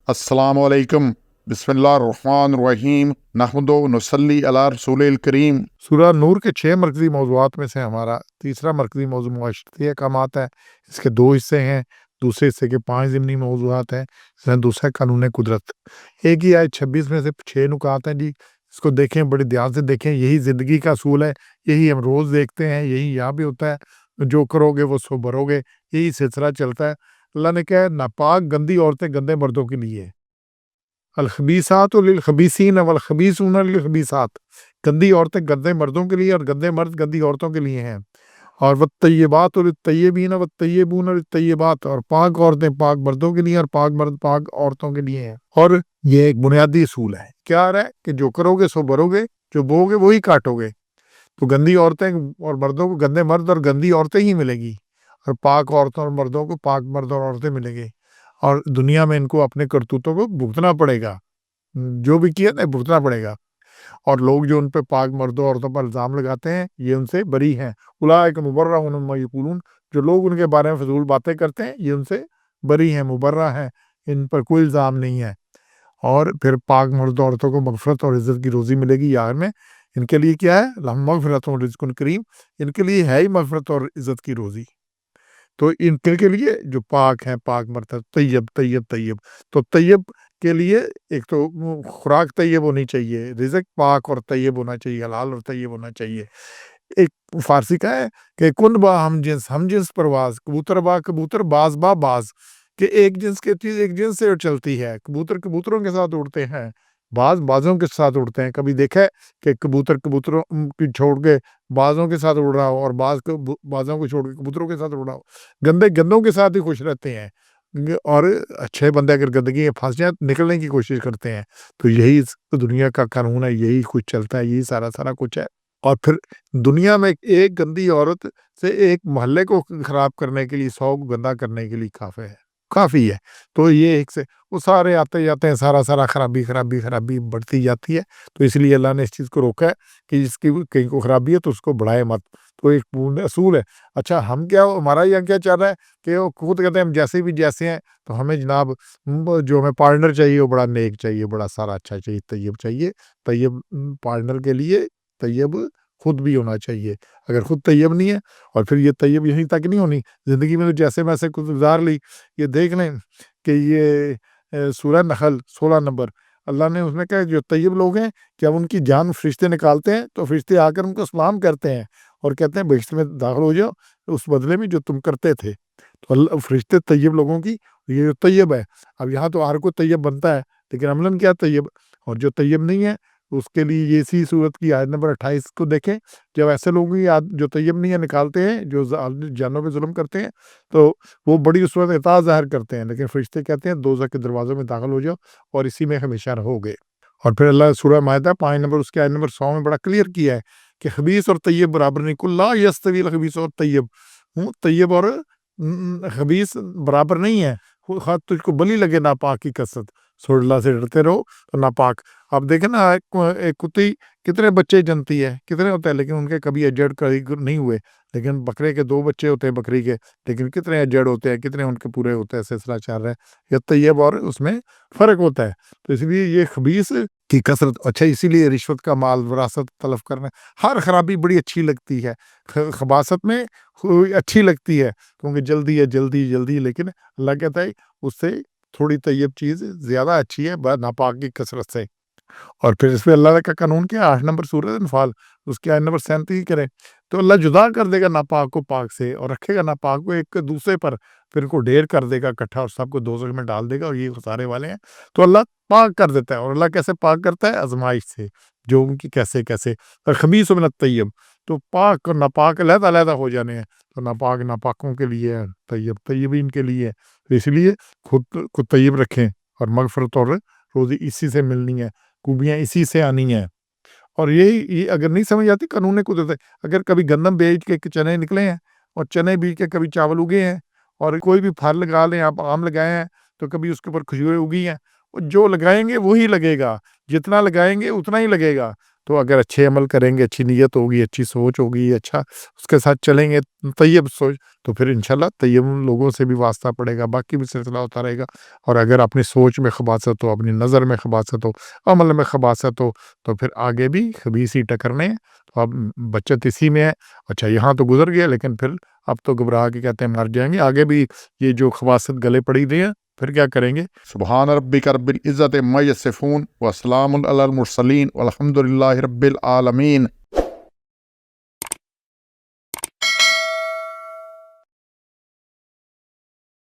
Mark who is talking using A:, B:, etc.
A: अस्सलामु अलैकुम बिस्मिल्लाहिर्रहमानिर्रहीम नहमदु नसल्ली अला रसूलिल करीम। सूरह नूर के 6 मरकज़ी मौज़ूआत में से हमारा तीसरा मरकज़ी मौज़ू मुआशरती अहकामात है। इसके 2 हिस्से हैं। दूसरे हिस्से के 5 ज़िमनी मौज़ूआत हैं। इसमें दूसरा कानून कुदरत। एक ही आयत 26 में से 6 नुकात हैं जी। इसको देखें, बड़े ध्यान से देखें। यही ज़िंदगी का असूल है। यही हम रोज़ देखते हैं। यही यहाँ भी होता है। जो करोगे वो सो भरोगे। यही सिलसिला चलता है। अल्लाह ने कहा, नापाक गंदी औरतें गंदे मर्दों के लिए, अल-खबीसातु लिल-खबीसीन वल-खबीसूना लिल-खबीसात। गंदी औरतें गंदे मर्दों के लिए और गंदे मर्द गंदी औरतों के लिए हैं। और वत्तय्यबातु लित-तय्यबीन वत्तय्यबूना लित-तय्यबात। और पाक औरतें पाक मर्दों के लिए और पाक मर्द पाक औरतों के लिए हैं। और ये एक बुनियादी असूल है। क्या आ रहा है कि जो करोगे सो भरोगे, जो बोओगे वही काटोगे। तो गंदी औरतें और मर्दों को गंदे मर्द और गंदी औरतें ही मिलेगी, और पाक औरतों और मर्दों को पाक मर्द और औरतें मिलेंगे। और दुनिया में इनको अपने करतूतों को भुगतना पड़ेगा। जो भी किया ना भुगतना पड़ेगा। और लोग जो उन पे पाक मर्दों औरतों पर इल्ज़ाम लगाते हैं, ये उनसे बरी हैं। उलाइका मुबर्रऊन मिम्मा यक़ूलून। जो लोग उनके बारे में फ़िज़ूल बातें करते हैं, ये उनसे बरी हैं, मुबर्रा हैं। इन पर कोई इल्ज़ाम नहीं है। और फिर पाक मर्द औरतों को मग़फ़िरत और इज़्ज़त की रोज़ी मिलेगी यार में। इनके लिए क्या है? लहुम मग़फ़िरतुन व रिज़्क़ुन करीम। इनके लिए है ही मग़फ़िरत और इज़्ज़त की रोज़ी। तो इनके के लिए जो पाक हैं, पाक मर्द है, तय्यब तय्यब तय्यब। तो तय्यब के लिए एक तो खुराक तय्यब होनी चाहिए, रिज़्क़ पाक और तय्यब होना चाहिए, हलाल और तय्यब होना चाहिए। एक फ़ारसी का है कि कुन बा हम जिन्स परवाज़, कबूतर बा कबूतर, बाज़ बा बाज़। कि एक जिन्स की चीज़ एक जिन्स से चलती है। कबूतर कबूतरों के साथ उड़ते हैं, बाज़ बाज़ों के साथ उड़ते हैं। कभी देखा है कि कबूतर कबूतरों की छोड़ के बाज़ों के साथ उड़ रहा हो, और बाज़ को बाज़ों को छोड़ के कबूतरों के साथ उड़ रहा हो। गंदे गंदों के साथ ही खुश रहते हैं। और अच्छे बंदे अगर गंदगी में फँस जाएँ, निकलने की कोशिश करते हैं। तो यही इस दुनिया का कानून है, यही कुछ चलता है, यही सारा कुछ है। और फिर दुनिया में एक गंदी औरत से एक मोहल्ले को खराब करने के लिए 100 को गंदा करने के लिए काफ़ी है। तो ये एक से वो सारे आते-जाते हैं, सारा खराबी बढ़ती जाती है। तो इसलिए अल्लाह ने इस चीज़ को रोका है कि जिसकी कहीं को खराबी है तो उसको बढ़ाए मत। तो एक पूर्ण असूल है। अच्छा, हम क्या, हमारा यहाँ क्या चल रहा है कि वो खुद कहते हैं हम जैसे हैं, तो हमें जनाब जो हमें पार्टनर चाहिए वो बड़ा नेक चाहिए, बड़ा सारा अच्छा चाहिए, तैयब चाहिए। तैयब पार्टनर के लिए तैयब खुद भी होना चाहिए। अगर खुद तैयब नहीं है, और फिर ये तैयब यहीं तक नहीं होनी, ज़िंदगी में तो जैसे-वैसे कुछ गुज़ार ली। ये देख लें कि ये सूरह नहल 16 नंबर, अल्लाह ने उसमें कहा जो तैयब लोग हैं, जब उनकी जान फ़रिश्ते निकालते हैं, तो फ़रिश्ते आकर उनको सलाम करते हैं और कहते हैं बहिश्त में दाखिल हो जाओ, उस बदले में जो तुम करते थे। तो फ़रिश्ते तैयब लोगों की, ये जो तैयब है, अब यहाँ तो हर कोई तैयब बनता है, लेकिन अमलन क्या तैयब, और जो तैयब नहीं है उसके लिए ये इसी सूरत की आयत नंबर 28 को देखें। जब ऐसे लोगों की जो तैयब नहीं है निकालते हैं, जो जानों पे ज़ुल्म करते हैं, तो वो बड़ी उस वक़्त इताअत ज़ाहिर करते हैं, लेकिन फ़रिश्ते कहते हैं दोज़ख के दरवाज़ों में दाखिल हो जाओ और इसी में हमेशा रहोगे। और फिर अल्लाह सूरह माइदा 5 नंबर उसकी आयत नंबर 100 में बड़ा क्लियर किया है कि खबीस और तैयब बराबर नहीं, कुल ला यस्तवील खबीस और तैयब। तैयब और खबीस बराबर नहीं है। ख़ा तुझको भली लगे नापाक की कसरत, सो अल्लाह से डरते रहो तो नापाक। अब देखें ना, एक कुत्ती कितने बच्चे जनती है, कितने होते हैं, लेकिन उनके कभी एजड़ कभी नहीं हुए। लेकिन बकरे के 2 बच्चे होते हैं बकरी के, लेकिन कितने एजड़ होते हैं, कितने उनके पूरे होते हैं, सिलसिला चल रहा है। ये तैयब और उसमें फ़र्क होता है। तो इसलिए ये खबीस की कसरत, अच्छा इसीलिए रिश्वत का माल, विरासत तलब करना, हर खराबी बड़ी अच्छी लगती है। खबासत में अच्छी लगती है क्योंकि जल्दी है, जल्दी, लेकिन अल्लाह कहता है उससे थोड़ी तैयब चीज़ ज़्यादा अच्छी है नापाक की कसरत से। और फिर इसमें अल्लाह का कानून क्या है, 8 नंबर सूरह अनफ़ाल, उसकी आयत नंबर 37 करें, तो अल्लाह जुदा कर देगा नापाक को पाक से और रखेगा नापाक को एक दूसरे पर, फिर इनको ढेर कर देगा इकट्ठा और सबको दोज़ख में डाल देगा, और ये खसारे वाले हैं। तो अल्लाह पाक कर देता है, और अल्लाह कैसे पाक करता है? आज़माइश से, जो उनकी कैसे-कैसे। और खबीस मिनत तय्यब, तो पाक और नापाक अलग-अलग हो जाने हैं। तो नापाक नापाकों के लिए है, तय्यब तय्यबीन के लिए है। तो इसलिए खुद को तय्यब रखें, और मग़फ़िरत और रोज़ी इसी से मिलनी है, खूबियाँ इसी से आनी हैं। और ये अगर नहीं समझ आती कानून कुदरत है, अगर कभी गंदम बेच के चने निकले हैं, और चने बीज के कभी चावल उगे हैं, और कोई भी फल लगा लें, आप आम लगाए हैं, तो कभी उसके ऊपर खजूरें उगी हैं, और जो लगाएँगे वही लगेगा, जितना लगाएँगे उतना ही लगेगा। تو اگر اچھے عمل کریں گے، اچھی نیت ہوگی، اچھی سوچ ہوگی، اچھا اس کے ساتھ چلیں گے، طیب سوچ، تو پھر انشاءاللہ طیب لوگوں سے بھی واسطہ پڑے گا، باقی بھی سلسلہ ہوتا رہے گا۔ اور اگر اپنی سوچ میں خباثت ہو، اپنی نظر میں خباثت ہو، عمل میں خباثت ہو، تو پھر آگے بھی خبیث ہی ٹکرنے ہیں۔ تو اب بچت اسی میں ہے۔ اچھا یہاں تو گزر گیا، لیکن پھر اب تو گھبرا کے کہتے ہیں مر جائیں گے، آگے بھی یہ جو خباثت گلے پڑی دی ہے، پھر کیا کریں گے؟ سبحان ربک رب العزت عما یصفون وسلام علی المرسلین والحمد للہ رب العالمین۔